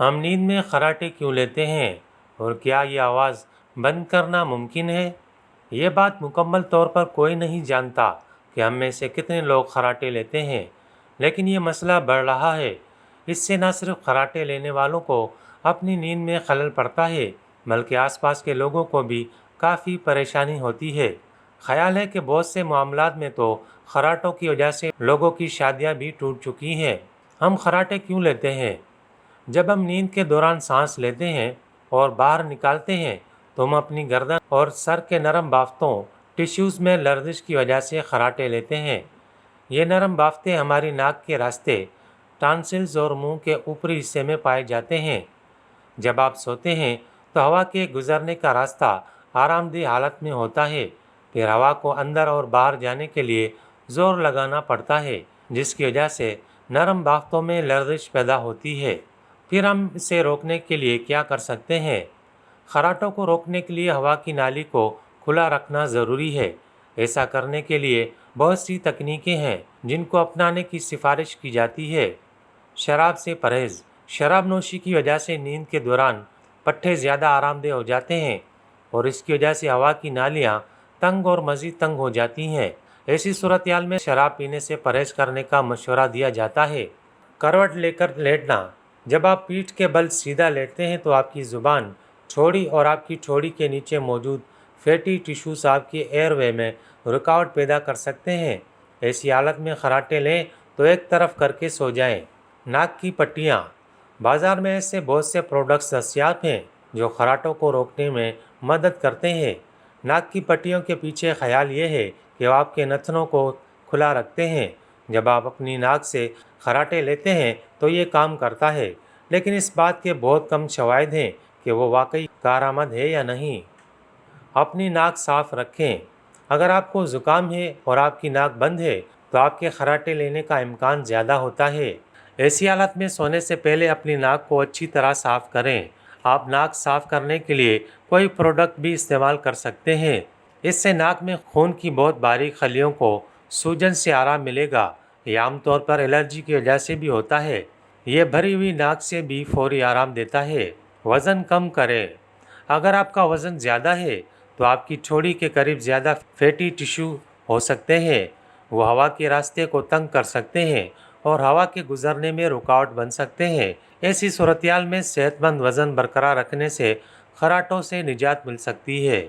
ہم نیند میں خراٹے کیوں لیتے ہیں اور کیا یہ آواز بند کرنا ممکن ہے؟ یہ بات مکمل طور پر کوئی نہیں جانتا کہ ہم میں سے کتنے لوگ خراٹے لیتے ہیں، لیکن یہ مسئلہ بڑھ رہا ہے۔ اس سے نہ صرف خراٹے لینے والوں کو اپنی نیند میں خلل پڑتا ہے، بلکہ آس پاس کے لوگوں کو بھی کافی پریشانی ہوتی ہے۔ خیال ہے کہ بہت سے معاملات میں تو خراٹوں کی وجہ سے لوگوں کی شادیاں بھی ٹوٹ چکی ہیں۔ ہم خراٹے کیوں لیتے ہیں؟ جب ہم نیند کے دوران سانس لیتے ہیں اور باہر نکالتے ہیں تو ہم اپنی گردن اور سر کے نرم بافتوں ٹیشوز میں لرزش کی وجہ سے خراٹے لیتے ہیں۔ یہ نرم بافتیں ہماری ناک کے راستے، ٹانسلز اور منہ کے اوپری حصے میں پائے جاتے ہیں۔ جب آپ سوتے ہیں تو ہوا کے گزرنے کا راستہ آرام دہ حالت میں ہوتا ہے، پھر ہوا کو اندر اور باہر جانے کے لیے زور لگانا پڑتا ہے، جس کی وجہ سے نرم بافتوں میں لرزش پیدا ہوتی ہے۔ پھر ہم اسے روکنے کے لیے کیا کر سکتے ہیں؟ خراٹوں کو روکنے کے لیے ہوا کی نالی کو کھلا رکھنا ضروری ہے۔ ایسا کرنے کے لیے بہت سی تکنیکیں ہیں جن کو اپنانے کی سفارش کی جاتی ہے۔ شراب سے پرہیز۔ شراب نوشی کی وجہ سے نیند کے دوران پٹھے زیادہ آرام دہ ہو جاتے ہیں اور اس کی وجہ سے ہوا کی نالیاں تنگ اور مزید تنگ ہو جاتی ہیں۔ ایسی صورتحال میں شراب پینے سے پرہیز کرنے کا مشورہ دیا جاتا ہے۔ کروٹ لے کر لیٹنا۔ جب آپ پیٹھ کے بل سیدھا لیٹتے ہیں تو آپ کی زبان، ٹھوڑی اور آپ کی ٹھوڑی کے نیچے موجود فیٹی ٹیشوز آپ کی ایئر وے میں رکاوٹ پیدا کر سکتے ہیں۔ ایسی حالت میں خراٹے لیں تو ایک طرف کر کے سو جائیں۔ ناک کی پٹیاں۔ بازار میں ایسے بہت سے پروڈکٹس دستیاب ہیں جو خراٹوں کو روکنے میں مدد کرتے ہیں۔ ناک کی پٹیوں کے پیچھے خیال یہ ہے کہ وہ آپ کے نتنوں کو کھلا رکھتے ہیں۔ جب آپ اپنی ناک سے خراٹے لیتے ہیں تو یہ کام کرتا ہے، لیکن اس بات کے بہت کم شواہد ہیں کہ وہ واقعی کارآمد ہے یا نہیں۔ اپنی ناک صاف رکھیں۔ اگر آپ کو زکام ہے اور آپ کی ناک بند ہے تو آپ کے خراٹے لینے کا امکان زیادہ ہوتا ہے۔ ایسی حالت میں سونے سے پہلے اپنی ناک کو اچھی طرح صاف کریں۔ آپ ناک صاف کرنے کے لیے کوئی پروڈکٹ بھی استعمال کر سکتے ہیں۔ اس سے ناک میں خون کی بہت باریک خلیوں کو سوجن سے آرام ملے گا۔ یہ عام طور پر الرجی کی وجہ سے بھی ہوتا ہے۔ یہ بھری ہوئی ناک سے بھی فوری آرام دیتا ہے۔ وزن کم کریں۔ اگر آپ کا وزن زیادہ ہے تو آپ کی ٹھوڑی کے قریب زیادہ فیٹی ٹیشو ہو سکتے ہیں۔ وہ ہوا کے راستے کو تنگ کر سکتے ہیں اور ہوا کے گزرنے میں رکاوٹ بن سکتے ہیں۔ ایسی صورتحال میں صحت مند وزن برقرار رکھنے سے خراٹوں سے نجات مل سکتی ہے۔